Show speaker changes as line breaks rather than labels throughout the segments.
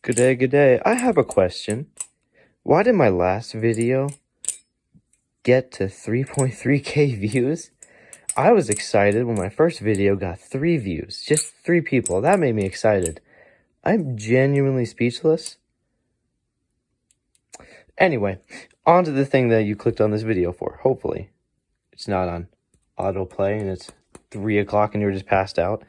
Good day, good day. I have a question. Why did my last video get to 3.3k views? I was excited when my first video got 3 views. Just 3 people. That made me excited. I'm genuinely speechless. Anyway, on to the thing that you clicked on this video for. Hopefully, it's not on autoplay and it's 3 o'clock and you're just passed out.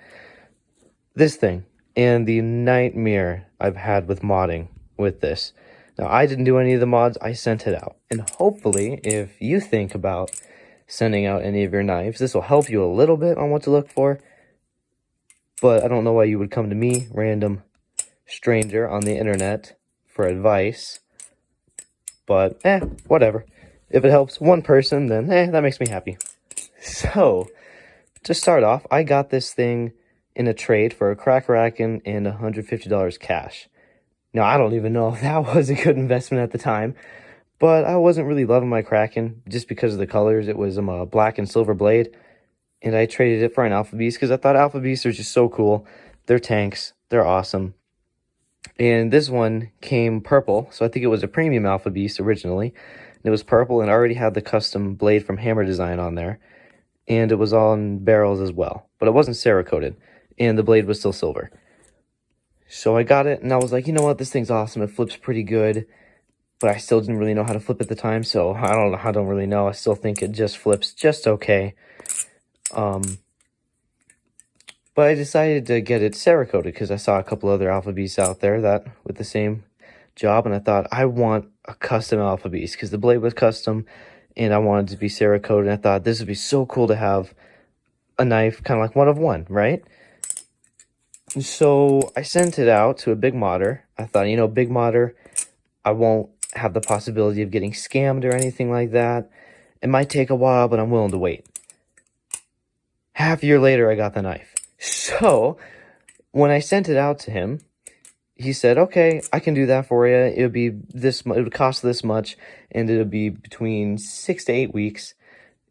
This thing and the nightmare I've had with modding with this. Now, I didn't do any of the mods, I sent it out. And hopefully, if you think about sending out any of your knives, this will help you a little bit on what to look for. But I don't know why you would come to me, random stranger on the internet, for advice. But, whatever. If it helps one person, then, that makes me happy. So, to start off, I got this thing in a trade for a Crackerakin and $150 cash. Now, I don't even know if that was a good investment at the time, but I wasn't really loving my Kraken just because of the colors. It was a black and silver blade, and I traded it for an Alpha Beast because I thought Alpha Beasts are just so cool. They're tanks. They're awesome. And this one came purple, so I think it was a premium Alpha Beast originally. It was purple and already had the custom blade from Hammer Design on there, and it was on barrels as well, but it wasn't Cerakoted, and the blade was still silver. So I got it, and I was like, you know what, this thing's awesome, it flips pretty good, but I still didn't really know how to flip at the time, so I don't really know, I still think it just flips just okay. But I decided to get it Cerakoted, because I saw a couple other Alpha Beasts out there that with the same job, and I thought, I want a custom Alpha Beast, because the blade was custom, and I wanted to be Cerakoted, and I thought this would be so cool to have a knife, kind of like one of one, right? So I sent it out to a big modder. I thought, you know, big modder, I won't have the possibility of getting scammed or anything like that. It might take a while, but I'm willing to wait. Half a year later, I got the knife. So when I sent it out to him, he said, okay, I can do that for you. It would be this, it would cost this much, and it would be between 6 to 8 weeks.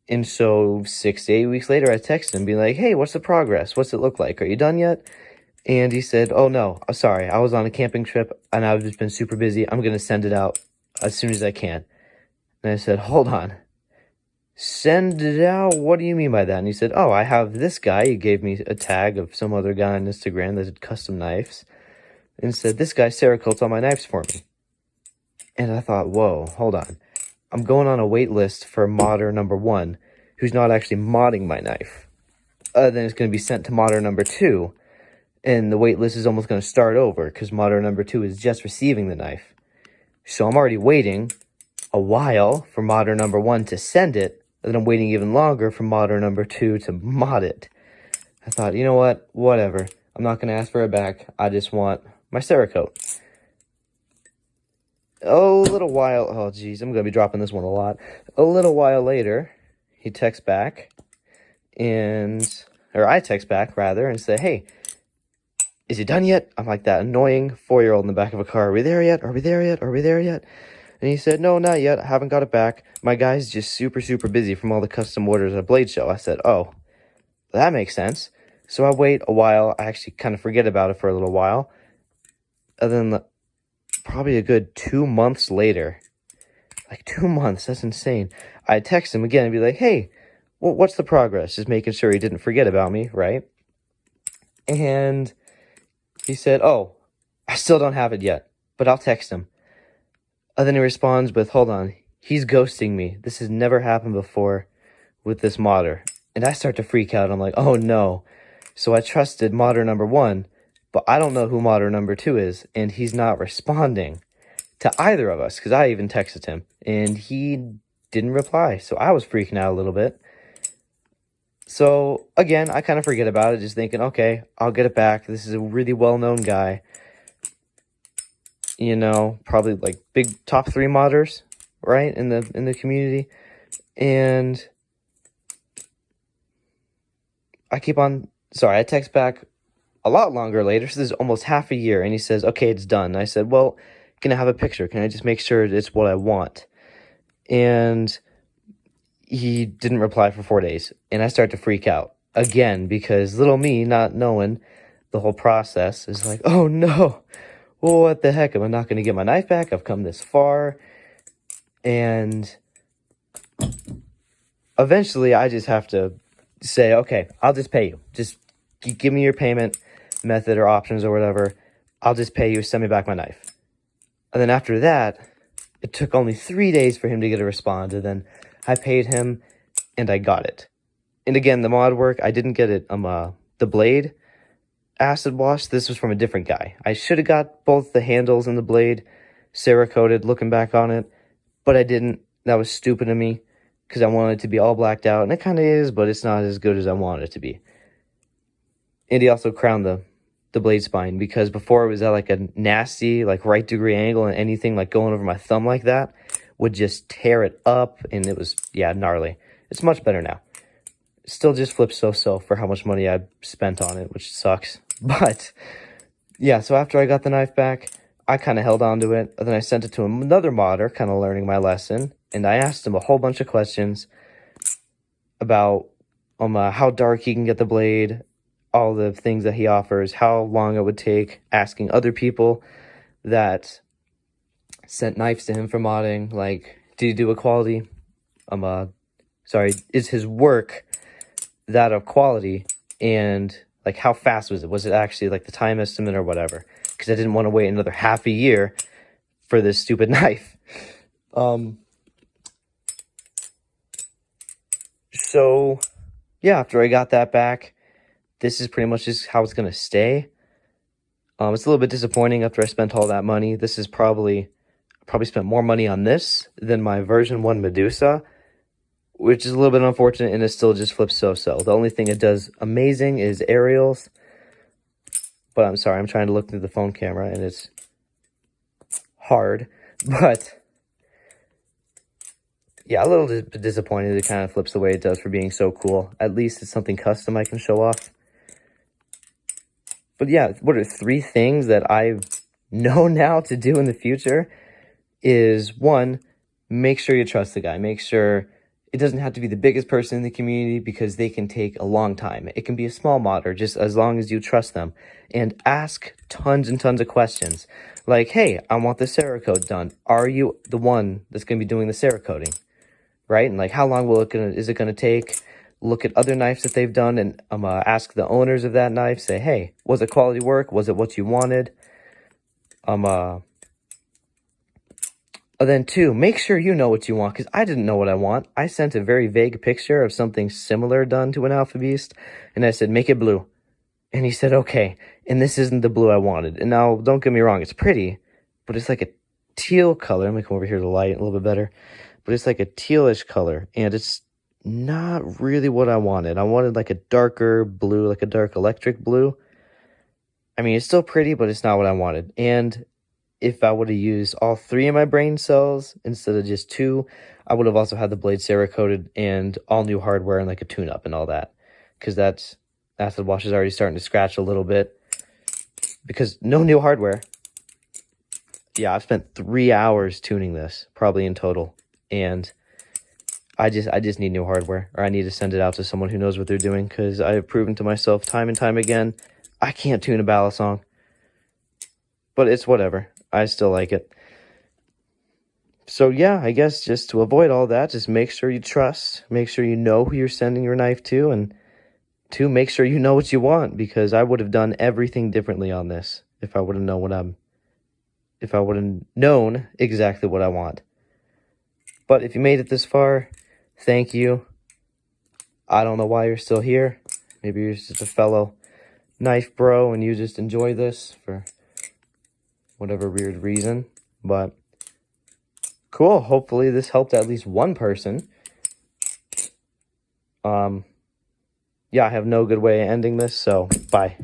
And so 6 to 8 weeks later, I texted him, be like, hey, what's the progress? What's it look like? Are you done yet? And he said, oh, no, sorry, I was on a camping trip, and I've just been super busy. I'm going to send it out as soon as I can. And I said, hold on. Send it out? What do you mean by that? And he said, oh, I have this guy. He gave me a tag of some other guy on Instagram that did custom knives. And said, this guy Cerakotes all my knives for me. And I thought, whoa, hold on. I'm going on a wait list for modder number 1, who's not actually modding my knife. Then it's going to be sent to modder number 2. And the wait list is almost going to start over because modder number 2 is just receiving the knife. So I'm already waiting a while for modder number 1 to send it, and then I'm waiting even longer for modder number 2 to mod it. I thought, you know what? Whatever. I'm not going to ask for it back. I just want my Cerakote. A little while, oh geez, I'm going to be dropping this one a lot. A little while later, he texts back, or I text back rather, and say, hey, is it done yet? I'm like that annoying 4-year-old in the back of a car. Are we there yet? Are we there yet? Are we there yet? And he said, no, not yet. I haven't got it back. My guy's just super, super busy from all the custom orders at Blade Show. I said, oh, that makes sense. So I wait a while. I actually kind of forget about it for a little while. And then probably a good 2 months later, like 2 months, that's insane. I text him again and be like, hey, what's the progress? Just making sure he didn't forget about me, right? And he said, oh, I still don't have it yet, but I'll text him. And then he responds with, hold on, he's ghosting me. This has never happened before with this modder. And I start to freak out. I'm like, oh no. So I trusted modder number 1, but I don't know who modder number 2 is, and he's not responding to either of us, because I even texted him, and he didn't reply. So I was freaking out a little bit. So, again, I kind of forget about it, just thinking, okay, I'll get it back. This is a really well-known guy. You know, probably like big top 3 modders, right, in the community. And I text back a lot longer later, so this is almost half a year, and he says, okay, it's done. And I said, well, can I have a picture? Can I just make sure it's what I want? And he didn't reply for 4 days, and I start to freak out again because little me, not knowing the whole process, is like, oh no, well, what the heck? Am I not going to get my knife back? I've come this far. And eventually I just have to say, okay, I'll just pay you. Just give me your payment method or options or whatever. I'll just pay you, send me back my knife. And then after that, it took only 3 days for him to get a response. And then I paid him and I got it. And again, the mod work, I didn't get it. The blade acid wash, this was from a different guy. I should have got both the handles and the blade Cerakoted looking back on it, but I didn't. That was stupid of me because I wanted it to be all blacked out, and it kind of is, but it's not as good as I wanted it to be. And he also crowned the blade spine because before it was at like a nasty like right degree angle, and anything like going over my thumb like that would just tear it up, and it was, yeah, gnarly. It's much better now. Still just flips so for how much money I spent on it, which sucks. But yeah, so after I got the knife back, I kind of held on to it. And then I sent it to another modder, kind of learning my lesson. And I asked him a whole bunch of questions about how dark he can get the blade, all the things that he offers, how long it would take, asking other people that sent knives to him for modding, like, did he do a quality? Is his work that of quality? And like, how fast was it? Was it actually like the time estimate or whatever? Because I didn't want to wait another half a year for this stupid knife. So yeah, after I got that back, this is pretty much just how it's going to stay. It's a little bit disappointing after I spent all that money. This is probably spent more money on this than my version 1 Medusa, which is a little bit unfortunate, and it still just flips so-so. The only thing it does amazing is aerials. But I'm sorry, I'm trying to look through the phone camera, and it's hard. But yeah, a little disappointed it kind of flips the way it does for being so cool. At least it's something custom I can show off. But yeah, what are 3 things that I know now to do in the future? Is 1, make sure you trust the guy. Make sure it doesn't have to be the biggest person in the community because they can take a long time. It can be a small modder, just as long as you trust them. And ask tons and tons of questions. Like, hey, I want the Cerakote done. Are you the one that's going to be doing the Cerakoting? Right? And like, how long is it going to take? Look at other knives that they've done and ask the owners of that knife. Say, hey, was it quality work? Was it what you wanted? And then 2, make sure you know what you want, because I didn't know what I want. I sent a very vague picture of something similar done to an Alpha Beast, and I said, make it blue. And he said, okay, and this isn't the blue I wanted. And now, don't get me wrong, it's pretty, but it's like a teal color. Let me come over here to the light a little bit better. But it's like a tealish color, and it's not really what I wanted. I wanted like a darker blue, like a dark electric blue. I mean, it's still pretty, but it's not what I wanted. And if I would have used all 3 of my brain cells instead of just 2, I would have also had the blade Cerakoted and all new hardware and like a tune-up and all that. Because that acid wash is already starting to scratch a little bit. Because no new hardware. Yeah, I've spent 3 hours tuning this, probably in total. And I just need new hardware. Or I need to send it out to someone who knows what they're doing. Because I have proven to myself time and time again, I can't tune a Balisong. But it's whatever. I still like it. So yeah, I guess just to avoid all that, just make sure you trust. Make sure you know who you're sending your knife to. And 2, make sure you know what you want. Because I would have done everything differently on this if I would have known exactly what I want. But if you made it this far, thank you. I don't know why you're still here. Maybe you're just a fellow knife bro and you just enjoy this for whatever weird reason. But cool. Hopefully this helped at least one person. Yeah, I have no good way of ending this, so bye.